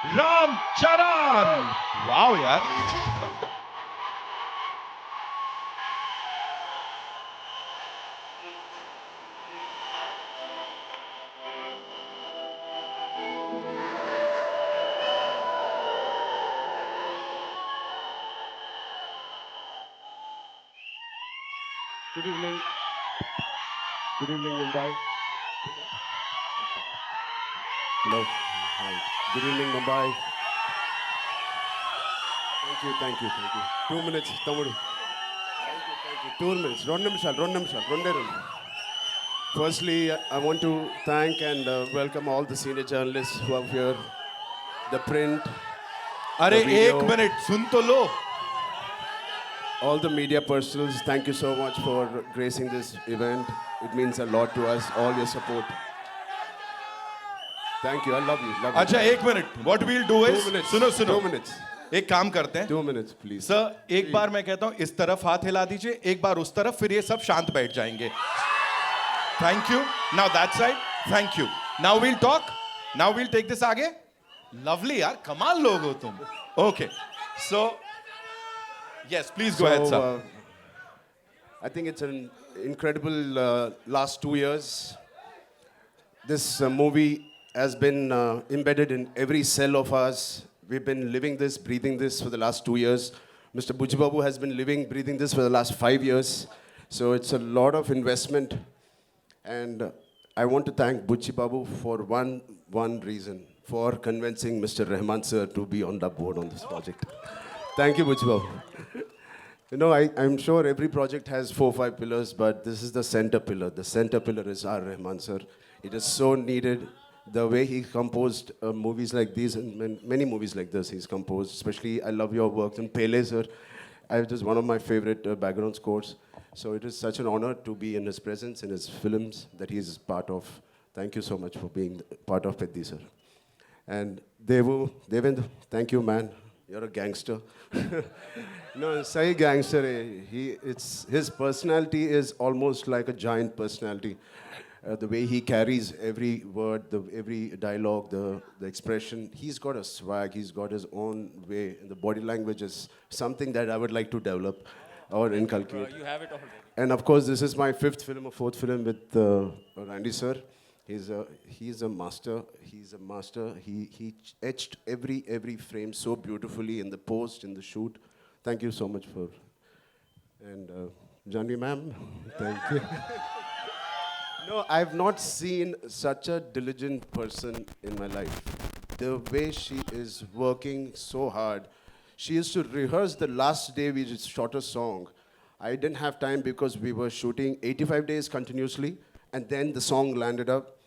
Ramcharan. Wow यार। Good evening. Good evening, Mumbai. Hello. Hi. Good evening, Mumbai. Thank you. 2 minutes, Tamudu. Thank you. 2 minutes. Ronde. Firstly, I want to thank and welcome all the senior journalists who are here, the print, अरे the video, एक minute सुन तो लो। all the media personals. Thank you so much for gracing this event. It means a lot to us, all your support. Thank you. I love you. अच्छा एक minute, what we'll do 2 is, minutes. सुनो सुनो, 2 minutes. एक काम करते हैं 2 minutes, please. Sir, एक बार मैं कहता हूं इस तरफ हाथ हिला दीजिए, एक बार उस तरफ, फिर ये सब शांत बैठ जाएंगे। Thank you. Now that side. Thank you. Now we'll talk. Now we'll take this आगे। लवली यार, कमाल लोग हो तुम। Okay, so yes please go ahead sir. I think it's an incredible last 2 years. This movie has been embedded in every cell of us. We've been living this, breathing this for the last 2 years. Mr. Bujibabu has been living, breathing this for the last 5 years. So it's a lot of investment. And I want to thank Bujibabu for one reason, for convincing Mr. Rahman sir to be on the board on this project. Thank you, Bujibabu. You know, I'm sure every project has 4 or 5 pillars, but this is the center pillar. The center pillar is R. Rahman sir. It is so needed. The way he composed movies like these, and many movies like this he's composed, especially I love your work. And Pele sir, it is one of my favorite background scores. So it is such an honor to be in his presence, in his films that he is part of. Thank you so much for being part of Peddi sir. And Devendra, thank you, man. You're a gangster. No, Sai gangster. His personality is almost like a giant personality. The way he carries every word, every dialogue, the expression. He's got a swag. He's got his own way. And the body language is something that I would like to develop or inculcate. You have it already. And of course, this is my fifth film or fourth film with Randy sir. He's a master. He's a master. He etched every frame so beautifully in the post, in the shoot. Thank you so much for. And Janvi ma'am, thank you. No, I've not seen such a diligent person in my life. The way she is working so hard. She used to rehearse the last day we just shot a song. I didn't have time because we were shooting 85 days continuously, and then the song landed up.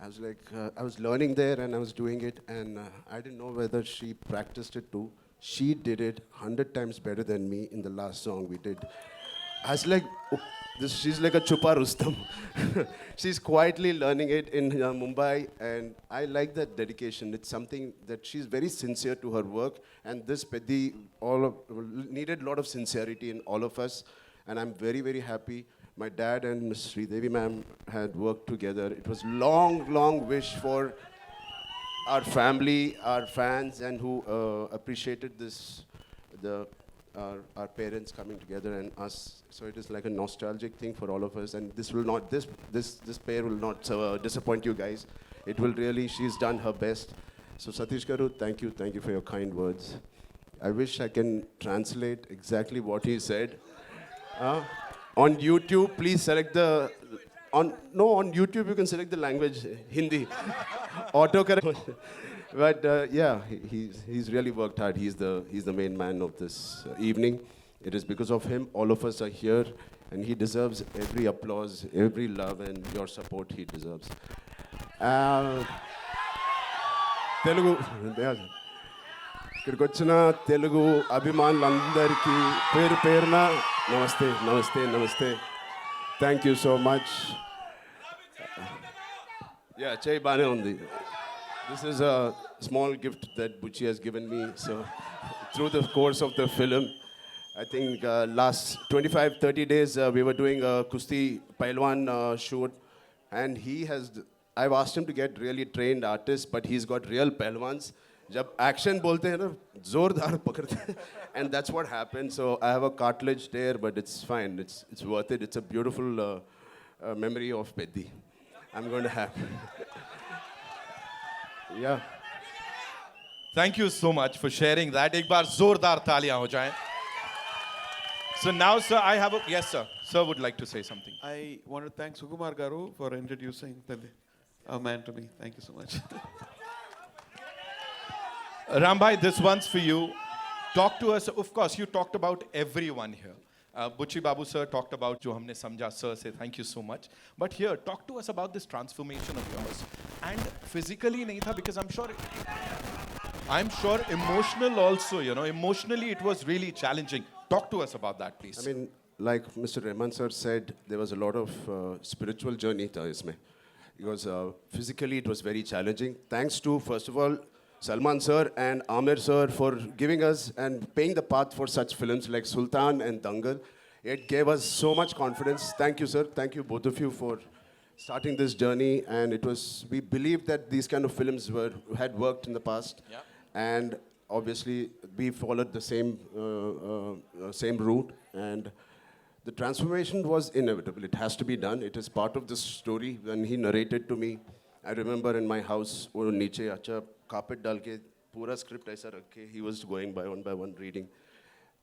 I was like, I was learning there and I was doing it, and I didn't know whether she practiced it too. She did it 100 times better than me in the last song we did. I was like, oh, she's like a Chupa Rustam. She's quietly learning it in Mumbai, and I like that dedication. It's something that she's very sincere to her work, and this Peddi needed a lot of sincerity in all of us, and I'm very happy. My dad and Ms. Sridevi ma'am had worked together. It was long wish for our family, our fans, and who appreciated this, our parents coming together and us. So it is like a nostalgic thing for all of us. And this pair will not disappoint you guys. It will really. She's done her best. So Satish Garu, thank you for your kind words. I wish I can translate exactly what he said. On YouTube, please select the. On YouTube you can select the language Hindi. Autocorrect. But yeah, he's really worked hard. He's the main man of this evening. It is because of him all of us are here, and he deserves every applause, every love, and your support he deserves. Telugu. ఇక్కడికి వచ్చిన తెలుగు అభిమానులందరికీ పేరు పేరున నమస్తే. Thank you so much. Yeah, చేయి బానే ఉంది. This is a small gift that Buchi has given me. So through the course of the film, I think last 25-30 days we were doing a Kusti Pailwan shoot, and I've asked him to get really trained artists, but he's got real Pailwans. जब action बोलते हैं ना जोरदार पकड़ते हैं and that's what happened. So I have a cartilage there, but it's fine. It's worth it. It's a beautiful memory of Peddi. I'm going to have. Yeah. Thank you so much for sharing that. एक बार जोरदार तालियां हो जाएं. So now, sir, I have a yes, sir. Sir would like to say something. I want to thank Sukumar Garu for introducing a man to me. Thank you so much. Rambhai, this one's for you. Talk to us. Of course, you talked about everyone here. Buchi Babu sir talked about जो हमने समझा. Sir, say thank you so much. But here, talk to us about this transformation of yours. And physically नहीं था because I'm sure emotional also. You know, emotionally it was really challenging. Talk to us about that, please. I mean, like Mr. Rahman sir said, there was a lot of spiritual journey था इसमें. Because physically it was very challenging. Thanks to, first of all, Salman sir and Amir sir for giving us and paying the path for such films like Sultan and Dangal. It gave us so much confidence. Thank you, sir. Thank you, both of you, for starting this journey. And it was, we believed that these kind of films had worked in the past. Yeah. And obviously, we followed the same route. And the transformation was inevitable. It has to be done. It is part of the story. When he narrated to me, I remember in my house, वो नीचे अच्छा carpet डाल के पूरा script ऐसा रख के, he was going by one reading,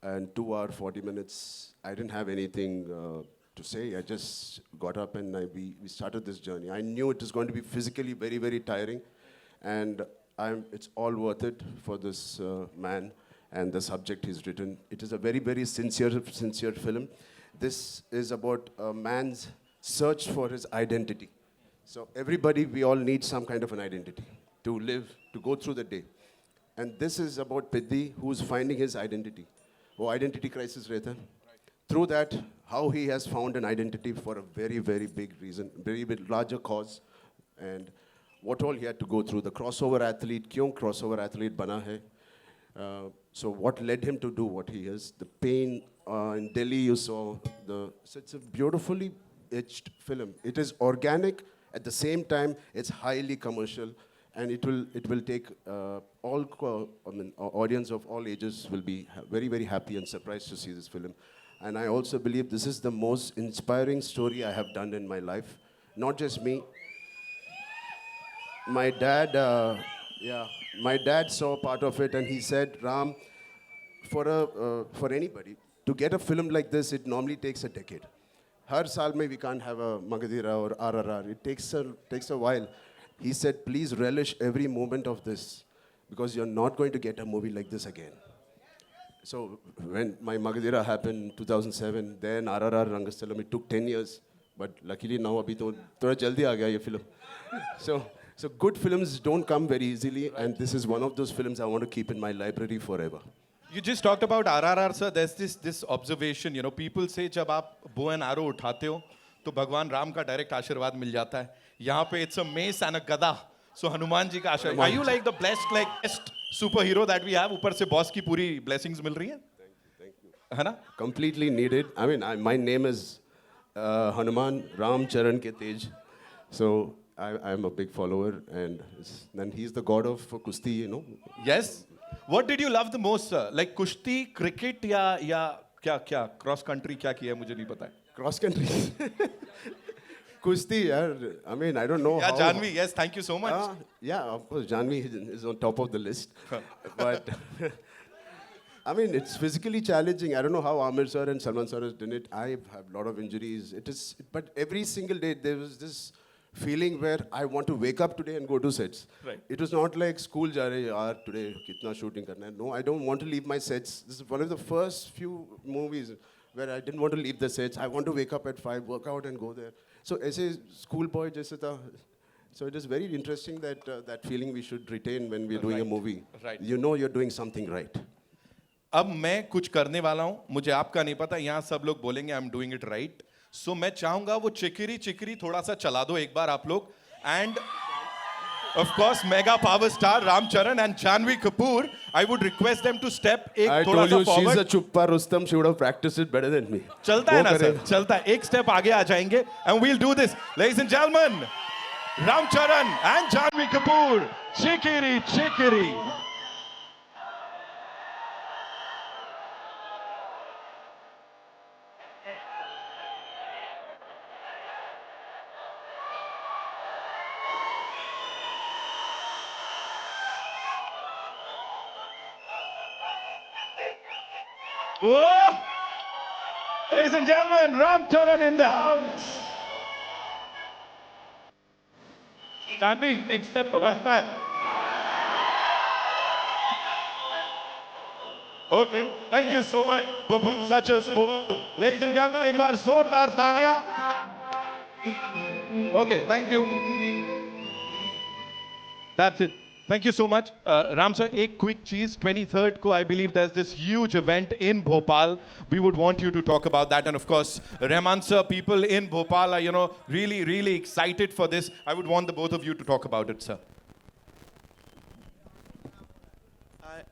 and 2 hours 40 minutes. I didn't have anything to say. I just got up and we started this journey. I knew it was going to be physically very, very tiring, and it's all worth it for this man and the subject he's written. It is a very, very sincere film. This is about a man's search for his identity. So everybody, we all need some kind of an identity to live, to go through the day. And this is about Peddi, who's finding his identity. Oh, identity crisis रहता है. Through that, how he has found an identity for a very, very big reason, very big, larger cause, and what all he had to go through. The crossover athlete, क्यों crossover athlete बना है? So what led him to do what he is? The pain in Delhi, you saw. So it's a beautifully etched film. It is organic. At the same time, it's highly commercial, and it will take audience of all ages will be very, very happy and surprised to see this film. And I also believe this is the most inspiring story I have done in my life. Not just me. My dad, my dad saw part of it, and he said, Ram, for anybody to get a film like this, it normally takes a decade. हर साल में we can't have a Magadhira or RRR. It takes a while. He said, please relish every moment of this, because you're not going to get a movie like this again. So when my Magadhira happened in 2007, then RRR Rangasthalam, it took 10 years. But luckily now abhi to thoda jaldi aa gaya ye film. So good films don't come very easily, and this is one of those films I want to keep in my library forever. You just talked about RRR, sir. There's this observation, you know, people say जब आप bow and arrow उठाते हो तो भगवान राम का direct आशीर्वाद मिल जाता है. यहाँ पे it's a mace and a गदा. So हनुमान जी का आशीर्वाद. Are you like the best superhero that we have? ऊपर से boss की पूरी blessings मिल रही हैं? Thank you. है ना? Completely needed. I mean, my name is Hanuman Ram Charan ke Tej. So I'm a big follower, and then he's the god of kushti, you know. Yes. What did you love the most, sir? Like kushti, cricket, या क्या cross country क्या किया मुझे नहीं पता है. Cross country. Kushti, yaar. I mean, I don't know. Yeah, how. Janvi, yes, thank you so much. Yeah, of course, Janvi is on top of the list. But I mean, it's physically challenging. I don't know how Amir sir and Salman sir has done it. I have a lot of injuries. But every single day there was this feeling where I want to wake up today and go to sets. Right. It was not like school ja rahe yaar today kitna shooting karna hai. No, I don't want to leave my sets. This is one of the first few movies where I didn't want to leave the sets. I want to wake up at 5, work out and go there. So as a schoolboy jaise tha. So it is very interesting that that feeling we should retain when we're doing a movie. Right. You know you're doing something right. अब मैं कुछ करने वाला हूँ, मुझे आपका नहीं पता, यहाँ सब लोग बोलेंगे I'm doing it right. So मैं चाहूँगा वो चिकरी थोड़ा सा चला दो एक बार आप लोग. And of course mega power star Ram Charan and Janvi Kapoor, I would request them to step एक I थोड़ा told सा you forward. she's a chuppa Rustam. She would have practiced it better than me. चलता है वो ना करे. Sir, चलता है. एक स्टेप आगे आ जाएंगे and we'll do this. Ladies and gentlemen, Ram Charan and Janvi Kapoor, Chikiri. Whoa! Ladies and gentlemen, Ram Charan in the house. Standing, next step, right. Okay, thank you so much for such a smooth. Ladies and gentlemen, एक बार जोरदार तालियां. Okay, thank you. That's it. Thank you so much. Ram sir, a quick cheese. 23rd ko, I believe there's this huge event in Bhopal. We would want you to talk about that. And of course, Rahman sir, people in Bhopal are, really, really excited for this. I would want the both of you to talk about it, sir.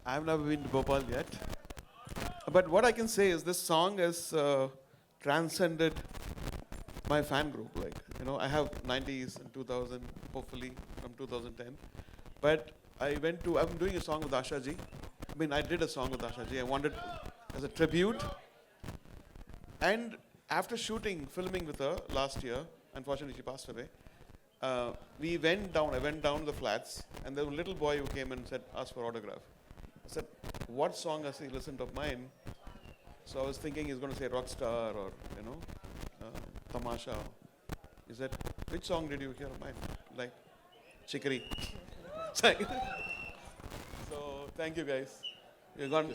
I've never been to Bhopal yet. But what I can say is this song has transcended my fan group. Like, I have 90s and 2000, hopefully from 2010. But I'm doing a song with Asha ji. I did a song with Asha ji. I wanted as a tribute. And after filming with her last year, unfortunately she passed away, I went down the flats, and there was a little boy who came and asked for autograph. I said, what song has he listened of mine? So I was thinking he's going to say Rockstar or, Tamasha. He said, which song did you hear of mine? Like, Chikri. So thank you guys. You got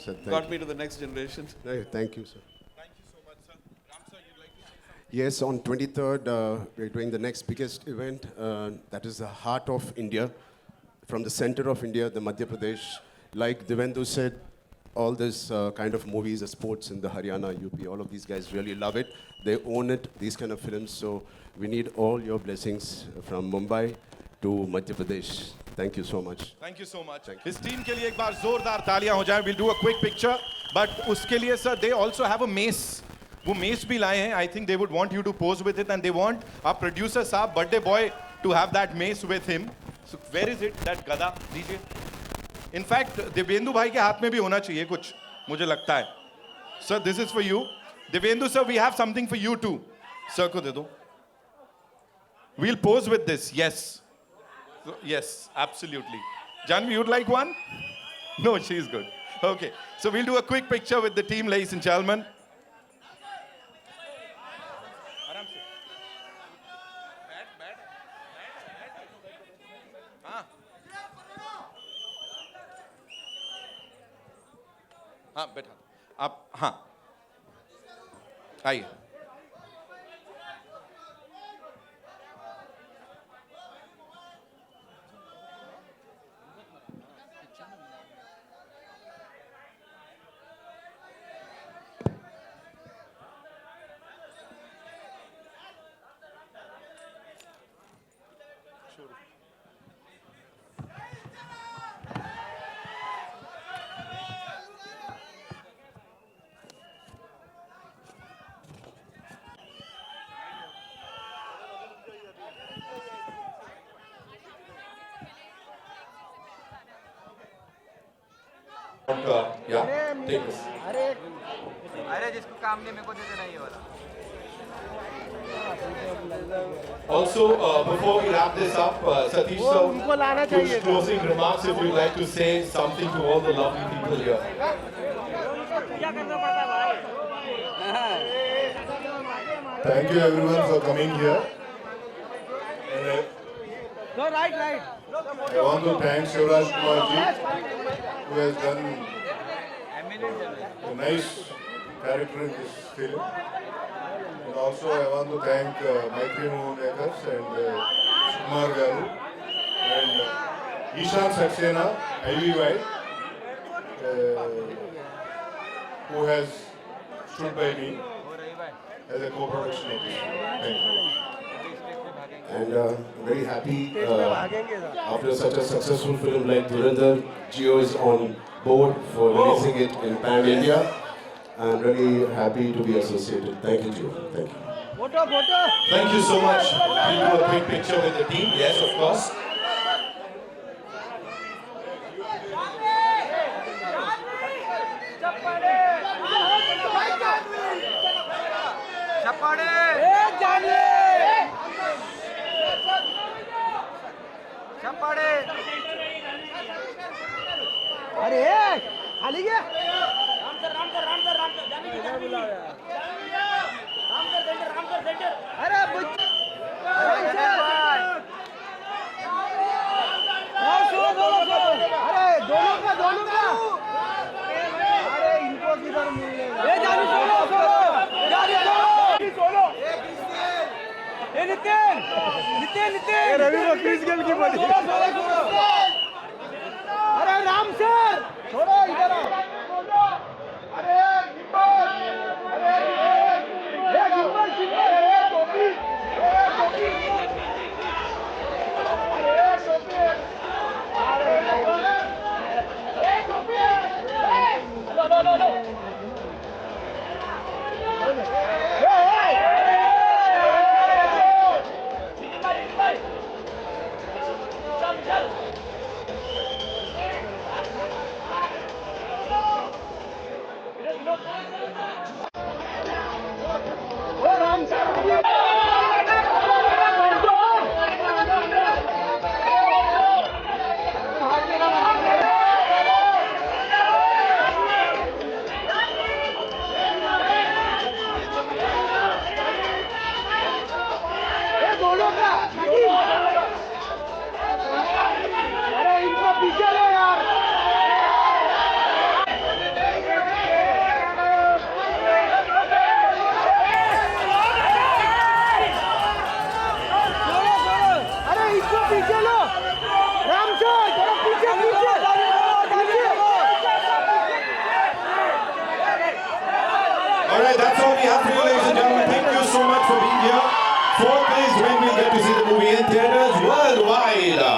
me to the next generation. Thank you, sir. Thank you so much, sir. Ram sir, you'd like to say something? Yes, on 23rd, we're doing the next biggest event. That is the heart of India. From the center of India, the Madhya Pradesh. Like Devendu said, all this kind of movies, the sports in the Haryana, UP, all of these guys really love it. They own it, these kind of films. So we need all your blessings from Mumbai to Madhya Pradesh. Thank you so much. Thank you so much. His team के लिए एक बार जोरदार तालियां हो जाएं. We'll do a quick picture. But उसके लिए sir, they also have a mace. वो mace भी लाए हैं. I think they would want you to pose with it, and they want our producer साहब, birthday boy, to have that mace with him. So where is it? That गदा दीजिए. In fact, Devendu भाई के हाथ में भी होना चाहिए कुछ, मुझे लगता है. Sir, this is for you. Devendu sir, we have something for you too. Sir को दे दो. We'll pose with this. Yes. So, yes, absolutely. Janvi, you'd like one? No, she's good. Okay. So we'll do a quick picture with the team, ladies and gentlemen. हाँ बैठा आप हाँ आइए Yeah, take this. अरे जिसको काम नहीं मेरे को दे देना ये वाला. Also, before we wrap this up, Satish sir, his closing remarks, if you'd like to say something to all the lovely people here. Thank you everyone for coming here. No, right. I want to thank Shivraj Kumar ji, who has done a nice character in this film. And also I want to thank Maitri Mohanekars and Kumar Garu and Ishan Saxena, IVY, who has stood by me as a co-production of this. Thank you. And very happy after such a successful film like Dhurandhar, Jio is on board for releasing it in Pan India. I'm really happy to be associated. Thank you, Jio. Thank you. Thank you so much. We'll do a quick picture with the team. Yes, of course. अरे खाली गया. Ram sir All right, that's all we have for you, ladies and gentlemen. Thank you so much for being here. 4th is when we'll get to see the movie in theaters worldwide.